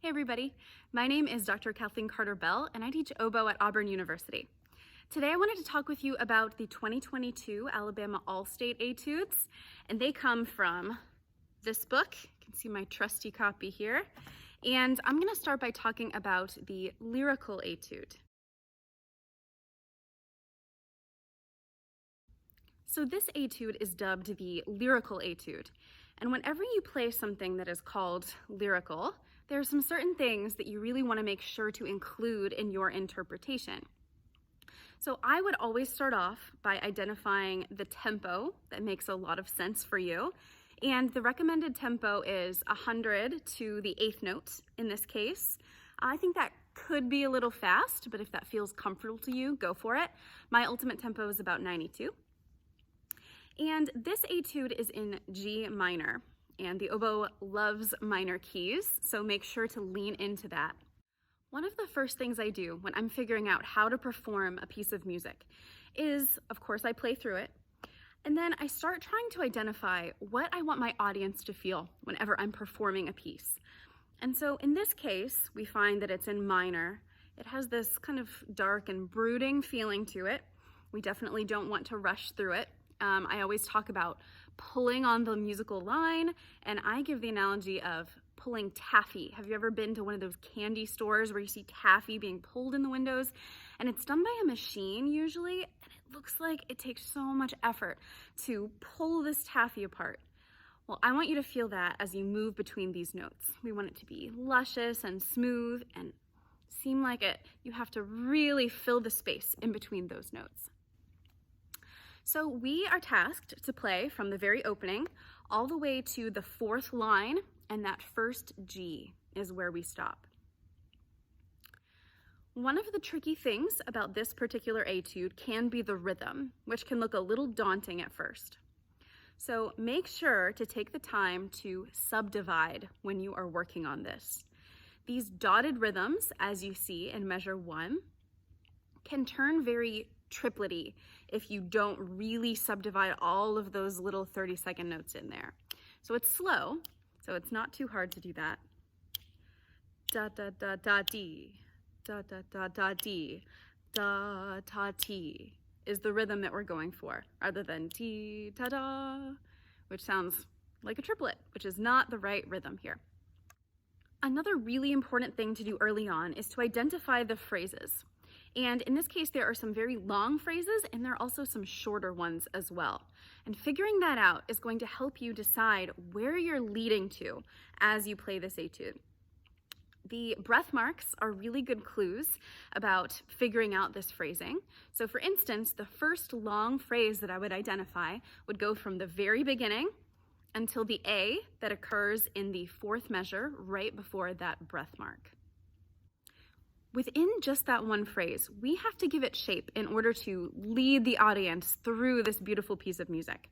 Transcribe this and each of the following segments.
Hey everybody, my name is Dr. Kathleen Carter Bell and I teach oboe at Auburn University. Today I wanted to talk with you about the 2022 Alabama All-State Etudes, and they come from this book. You can see my trusty copy here. And I'm going to start by talking about the lyrical etude. So this etude is dubbed the lyrical etude. And whenever you play something that is called lyrical, there are some certain things that you really want to make sure to include in your interpretation. So I would always start off by identifying the tempo that makes a lot of sense for you. And the recommended tempo is 100 to the 8th note in this case. I think that could be a little fast, but if that feels comfortable to you, go for it. My ultimate tempo is about 92. And this etude is in G minor, and the oboe loves minor keys, so make sure to lean into that. One of the first things I do when I'm figuring out how to perform a piece of music is, of course, I play through it, and then I start trying to identify what I want my audience to feel whenever I'm performing a piece. And so in this case, we find that it's in minor. It has this kind of dark and brooding feeling to it. We definitely don't want to rush through it. I always talk about pulling on the musical line, and I give the analogy of pulling taffy. Have you ever been to one of those candy stores where you see taffy being pulled in the windows? And it's done by a machine usually, and it looks like it takes so much effort to pull this taffy apart. Well, I want you to feel that as you move between these notes. We want it to be luscious and smooth and seem like you have to really fill the space in between those notes. So we are tasked to play from the very opening all the way to the 4th line, and that first G is where we stop. One of the tricky things about this particular etude can be the rhythm, which can look a little daunting at first. So make sure to take the time to subdivide when you are working on this. These dotted rhythms, as you see in measure 1, can turn very triplety if you don't really subdivide all of those little 30-second notes in there. So it's slow, so it's not too hard to do that. Da da da da dee, da da da da dee, da ta ti is the rhythm that we're going for, rather than dee ta da, which sounds like a triplet, which is not the right rhythm here. Another really important thing to do early on is to identify the phrases. And in this case, there are some very long phrases and there are also some shorter ones as well. And figuring that out is going to help you decide where you're leading to as you play this etude. The breath marks are really good clues about figuring out this phrasing. So for instance, the first long phrase that I would identify would go from the very beginning until the A that occurs in the 4th measure right before that breath mark. Within just that one phrase, we have to give it shape in order to lead the audience through this beautiful piece of music.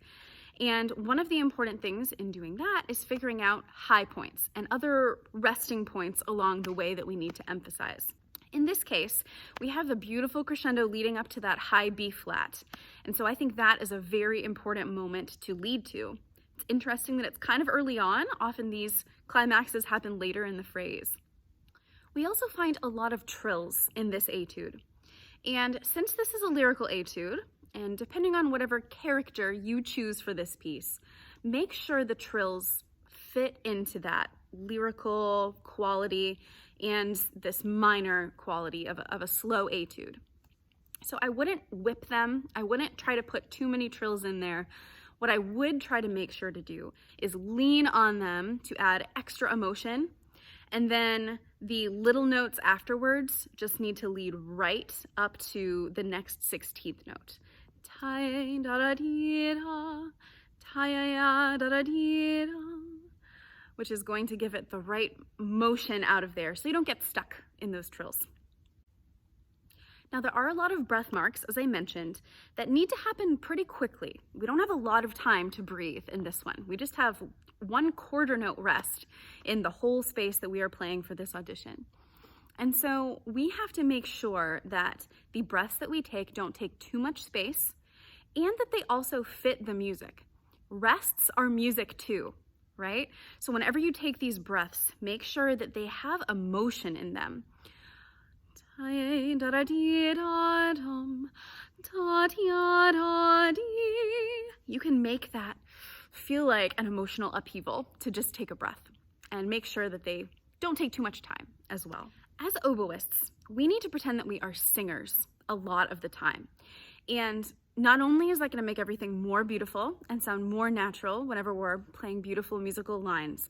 And one of the important things in doing that is figuring out high points and other resting points along the way that we need to emphasize. In this case, we have a beautiful crescendo leading up to that high B flat. And so I think that is a very important moment to lead to. It's interesting that it's kind of early on. Often these climaxes happen later in the phrase. We also find a lot of trills in this etude. And since this is a lyrical etude, and depending on whatever character you choose for this piece, make sure the trills fit into that lyrical quality and this minor quality of a slow etude. So I wouldn't whip them. I wouldn't try to put too many trills in there. What I would try to make sure to do is lean on them to add extra emotion. And then the little notes afterwards just need to lead right up to the next 16th note. Tai da da dee da, tai ya da da dee da, which is going to give it the right motion out of there so you don't get stuck in those trills. Now there are a lot of breath marks, as I mentioned, that need to happen pretty quickly. We don't have a lot of time to breathe in this one. We just have 1/4 note rest in the whole space that we are playing for this audition. And so we have to make sure that the breaths that we take don't take too much space and that they also fit the music. Rests are music too. right? So whenever you take these breaths, make sure that they have emotion in them. You can make that feel like an emotional upheaval to just take a breath, and make sure that they don't take too much time as well. As oboists, we need to pretend that we are singers a lot of the time. And not only is that going to make everything more beautiful and sound more natural whenever we're playing beautiful musical lines,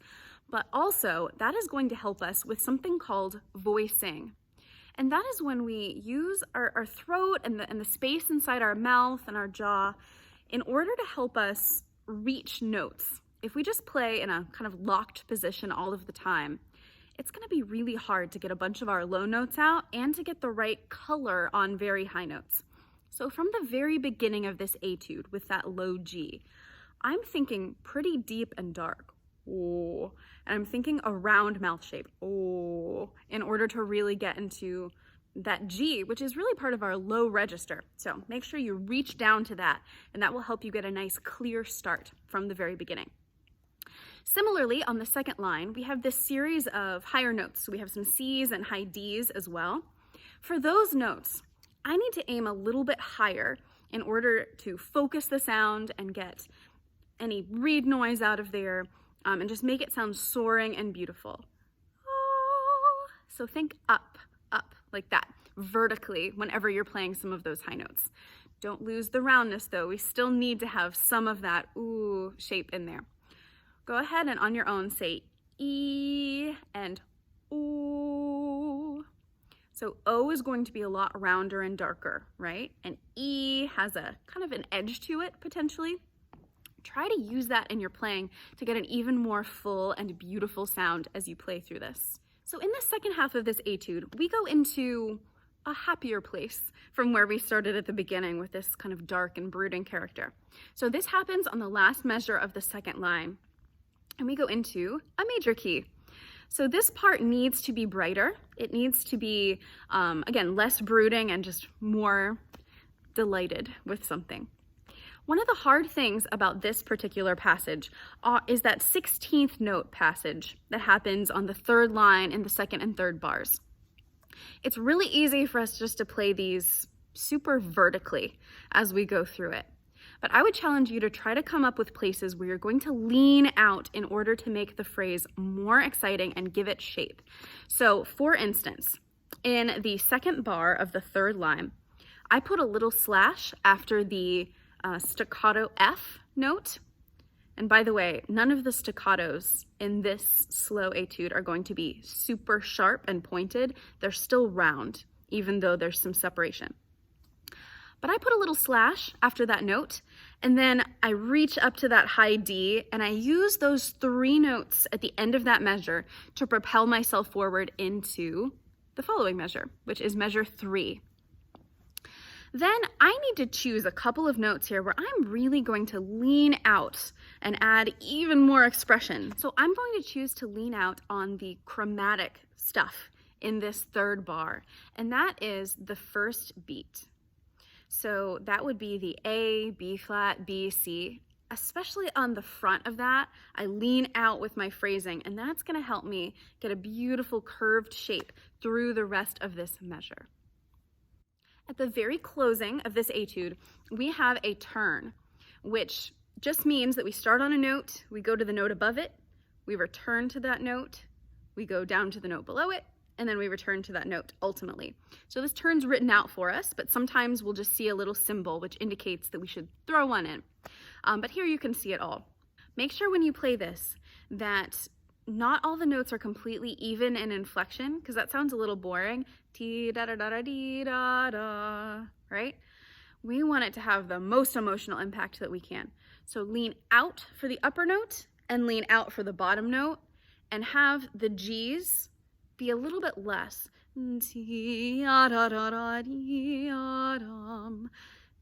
but also that is going to help us with something called voicing. And that is when we use our throat and the space inside our mouth and our jaw in order to help us reach notes. If we just play in a kind of locked position all of the time, it's going to be really hard to get a bunch of our low notes out and to get the right color on very high notes. So from the very beginning of this etude with that low G, I'm thinking pretty deep and dark, oh, and I'm thinking a round mouth shape, oh, in order to really get into that G, which is really part of our low register. So make sure you reach down to that, and that will help you get a nice clear start from the very beginning. Similarly, on the second line, we have this series of higher notes. So we have some C's and high D's as well. For those notes, I need to aim a little bit higher in order to focus the sound and get any reed noise out of there, and just make it sound soaring and beautiful. So think up, like that, vertically, whenever you're playing some of those high notes. Don't lose the roundness though. We still need to have some of that ooh shape in there. Go ahead and on your own say E and ooh. So O is going to be a lot rounder and darker, right? And E has a kind of an edge to it potentially. Try to use that in your playing to get an even more full and beautiful sound as you play through this. So in the second half of this etude, we go into a happier place from where we started at the beginning with this kind of dark and brooding character. So this happens on the last measure of the second line, and we go into a major key. So this part needs to be brighter. It needs to be, again, less brooding and just more delighted with something. One of the hard things about this particular passage is that 16th note passage that happens on the third line in the second and third bars. It's really easy for us just to play these super vertically as we go through it. But I would challenge you to try to come up with places where you're going to lean out in order to make the phrase more exciting and give it shape. So for instance, in the second bar of the third line, I put a little slash after the staccato F note. And by the way, none of the staccatos in this slow etude are going to be super sharp and pointed. They're still round, even though there's some separation. But I put a little slash after that note, and then I reach up to that high D, and I use those three notes at the end of that measure to propel myself forward into the following measure, which is measure 3. Then I need to choose a couple of notes here where I'm really going to lean out and add even more expression. So I'm going to choose to lean out on the chromatic stuff in this third bar, and that is the first beat. So that would be the A, B flat, B, C. Especially on the front of that, I lean out with my phrasing, and that's going to help me get a beautiful curved shape through the rest of this measure. At the very closing of this etude, we have a turn, which just means that we start on a note, we go to the note above it, we return to that note, we go down to the note below it, and then we return to that note ultimately. So this turn's written out for us, but sometimes we'll just see a little symbol which indicates that we should throw one in. But here you can see it all. Make sure when you play this that not all the notes are completely even in inflection, because that sounds a little boring. T da da da da dee da da, right? We want it to have the most emotional impact that we can. So lean out for the upper note and lean out for the bottom note, and have the G's be a little bit less. T da da da dee da dum.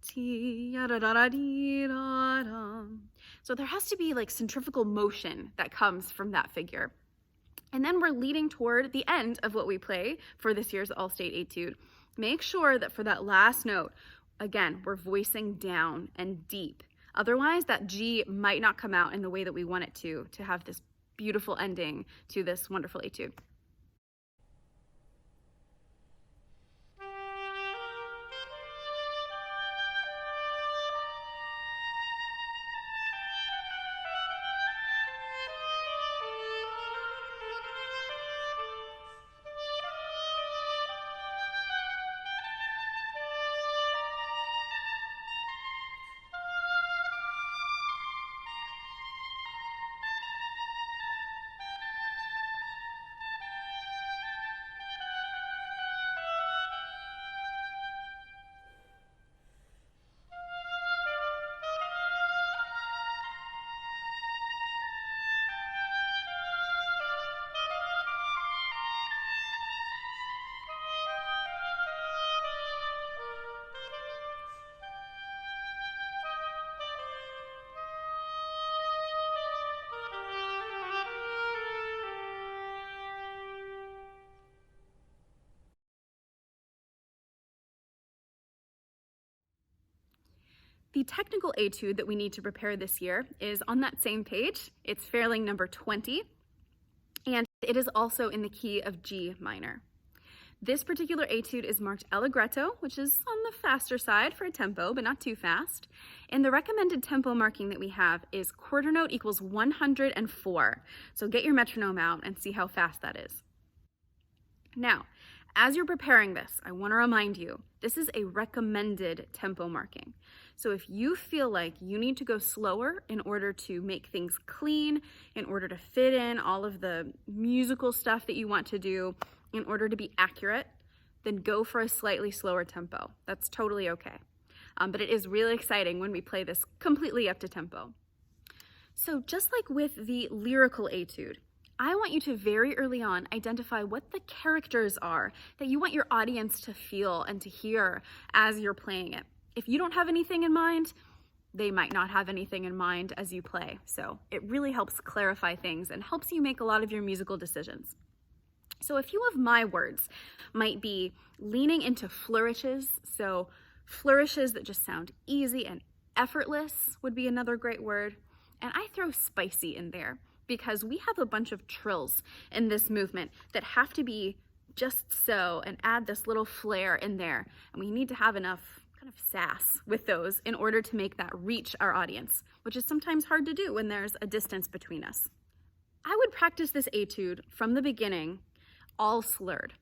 T da da da dee da dum. So there has to be like centrifugal motion that comes from that figure. And then we're leading toward the end of what we play for this year's All-State Etude. Make sure that for that last note, again, we're voicing down and deep. Otherwise, that G might not come out in the way that we want it to have this beautiful ending to this wonderful etude. The technical etude that we need to prepare this year is on that same page. It's Fairling number 20, and it is also in the key of G minor. This particular etude is marked allegretto, which is on the faster side for a tempo, but not too fast. And the recommended tempo marking that we have is quarter note equals 104. So get your metronome out and see how fast that is. Now, as you're preparing this, I want to remind you, this is a recommended tempo marking. So if you feel like you need to go slower in order to make things clean, in order to fit in all of the musical stuff that you want to do, in order to be accurate, then go for a slightly slower tempo. That's totally okay. But it is really exciting when we play this completely up to tempo. So just like with the lyrical etude, I want you to very early on identify what the characters are that you want your audience to feel and to hear as you're playing it. If you don't have anything in mind, they might not have anything in mind as you play. So it really helps clarify things and helps you make a lot of your musical decisions. So a few of my words might be leaning into flourishes. So flourishes that just sound easy and effortless would be another great word. And I throw spicy in there because we have a bunch of trills in this movement that have to be just so and add this little flair in there. And we need to have enough kind of sass with those in order to make that reach our audience, which is sometimes hard to do when there's a distance between us. I would practice this etude from the beginning all slurred.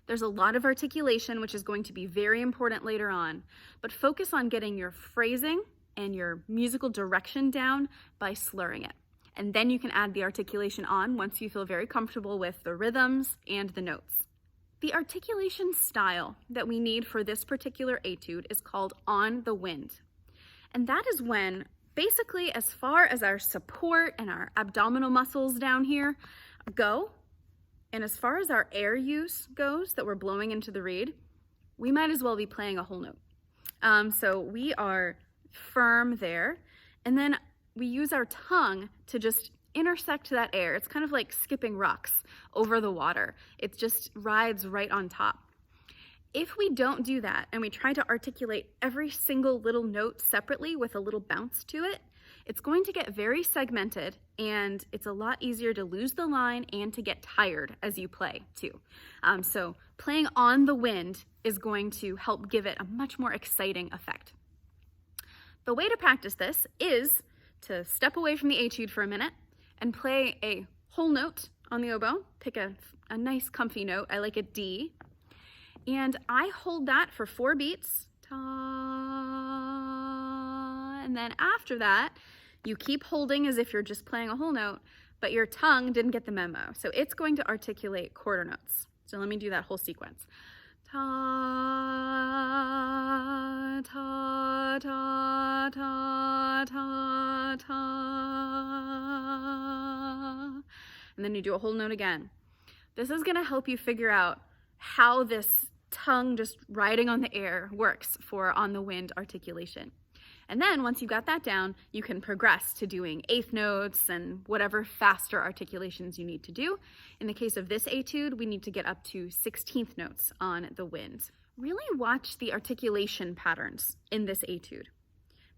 There's a lot of articulation, which is going to be very important later on, but focus on getting your phrasing and your musical direction down by slurring it. And then you can add the articulation on once you feel very comfortable with the rhythms and the notes. The articulation style that we need for this particular etude is called on the wind. And that is when, basically, as far as our support and our abdominal muscles down here go, and as far as our air use goes that we're blowing into the reed, we might as well be playing a whole note. So we are firm there, and then we use our tongue to just intersect that air. It's kind of like skipping rocks over the water. It just rides right on top. If we don't do that and we try to articulate every single little note separately with a little bounce to it, it's going to get very segmented, and it's a lot easier to lose the line and to get tired as you play too. So playing on the wind is going to help give it a much more exciting effect. The way to practice this is to step away from the etude for a minute and play a whole note on the oboe. Pick a nice comfy note. I like a D. And I hold that for 4 beats. Ta, and then after that, you keep holding as if you're just playing a whole note, but your tongue didn't get the memo. So it's going to articulate quarter notes. So let me do that whole sequence. Ta, ta, ta, ta, ta, ta. And then you do a whole note again. This is going to help you figure out how this tongue just riding on the air works for on the wind articulation. And then once you got that down, you can progress to doing eighth notes and whatever faster articulations you need to do. In the case of this etude, we need to get up to 16th notes on the wind. Really watch the articulation patterns in this etude.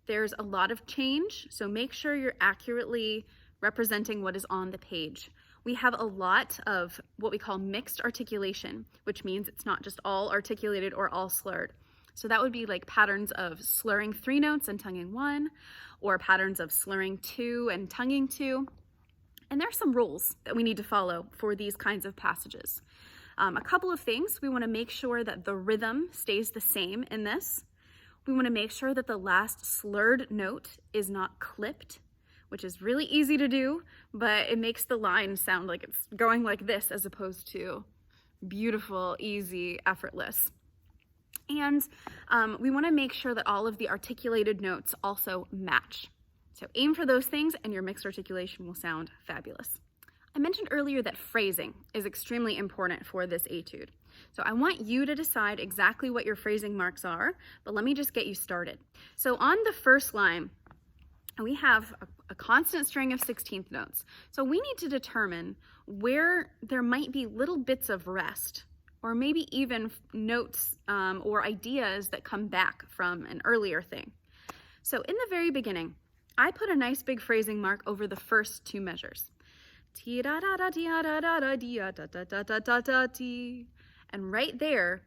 There's a lot of change, so make sure you're accurately representing what is on the page. We have a lot of what we call mixed articulation, which means it's not just all articulated or all slurred. So that would be like patterns of slurring 3 notes and tonguing 1, or patterns of slurring 2 and tonguing 2. And there are some rules that we need to follow for these kinds of passages. A couple of things. We want to make sure that the rhythm stays the same in this. We want to make sure that the last slurred note is not clipped, which is really easy to do, but it makes the line sound like it's going like this as opposed to beautiful, easy, effortless. And we want to make sure that all of the articulated notes also match. So aim for those things and your mixed articulation will sound fabulous. I mentioned earlier that phrasing is extremely important for this etude. So I want you to decide exactly what your phrasing marks are, but let me just get you started. So on the first line, we have a constant string of 16th notes. So we need to determine where there might be little bits of rest, or maybe even notes or ideas that come back from an earlier thing. So in the very beginning, I put a nice big phrasing mark over the first 2 measures. And right there,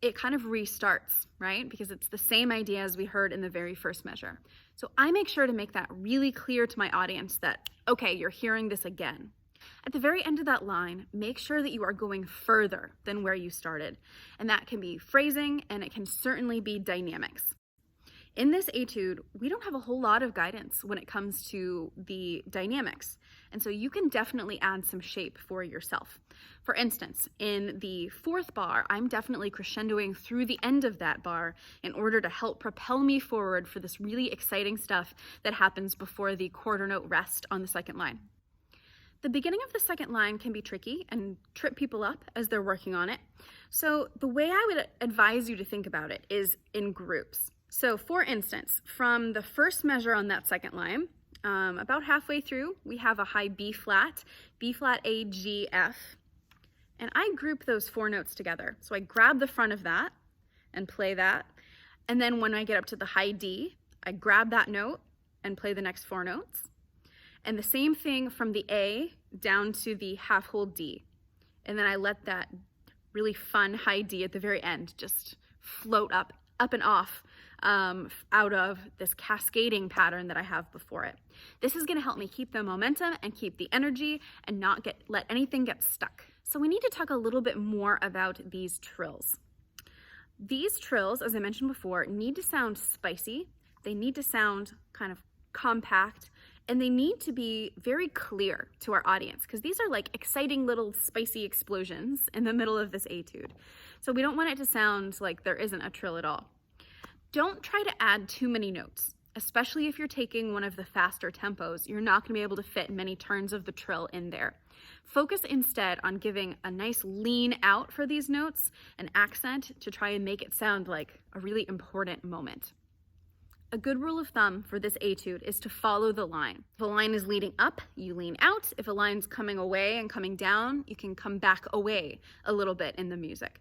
it kind of restarts, right? Because it's the same idea as we heard in the very first measure. So I make sure to make that really clear to my audience that, okay, you're hearing this again. At the very end of that line, make sure that you are going further than where you started. And that can be phrasing, and it can certainly be dynamics. In this etude, we don't have a whole lot of guidance when it comes to the dynamics. And so you can definitely add some shape for yourself. For instance, in the 4th bar, I'm definitely crescendoing through the end of that bar in order to help propel me forward for this really exciting stuff that happens before the quarter note rest on the 2nd line. The beginning of the 2nd line can be tricky and trip people up as they're working on it. So the way I would advise you to think about it is in groups. So for instance, from the first measure on that 2nd line, about halfway through, we have a high B flat, A, G, F, and I group those 4 notes together. So I grab the front of that and play that, and then when I get up to the high D, I grab that note and play the next 4 notes. And the same thing from the A down to the half hold D. And then I let that really fun high D at the very end just float up and off out of this cascading pattern that I have before it. This is going to help me keep the momentum and keep the energy and not let anything get stuck. So we need to talk a little bit more about these trills. These trills, as I mentioned before, need to sound spicy. They need to sound kind of compact, and they need to be very clear to our audience because these are like exciting little spicy explosions in the middle of this etude. So we don't want it to sound like there isn't a trill at all. Don't try to add too many notes, especially if you're taking one of the faster tempos. You're not going to be able to fit many turns of the trill in there. Focus instead on giving a nice lean out for these notes, an accent to try and make it sound like a really important moment. A good rule of thumb for this etude is to follow the line. If a line is leading up, you lean out. If a line's coming away and coming down, you can come back away a little bit in the music.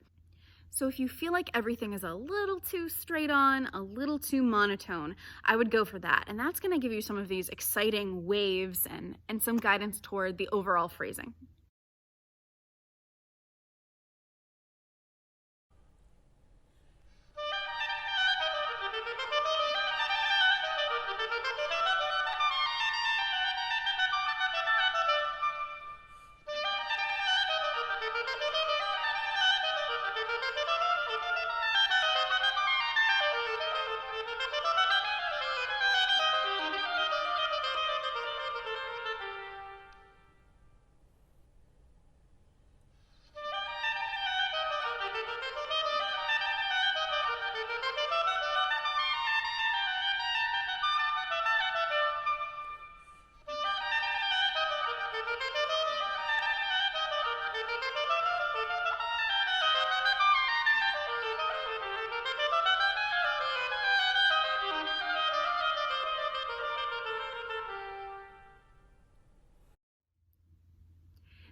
So if you feel like everything is a little too straight on, a little too monotone, I would go for that. And that's going to give you some of these exciting waves and some guidance toward the overall phrasing.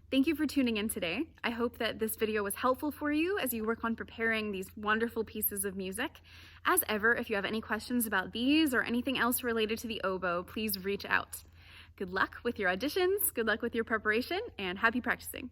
Thank you for tuning in today. I hope that this video was helpful for you as you work on preparing these wonderful pieces of music. As ever, if you have any questions about these or anything else related to the oboe, please reach out. Good luck with your auditions, good luck with your preparation, and happy practicing.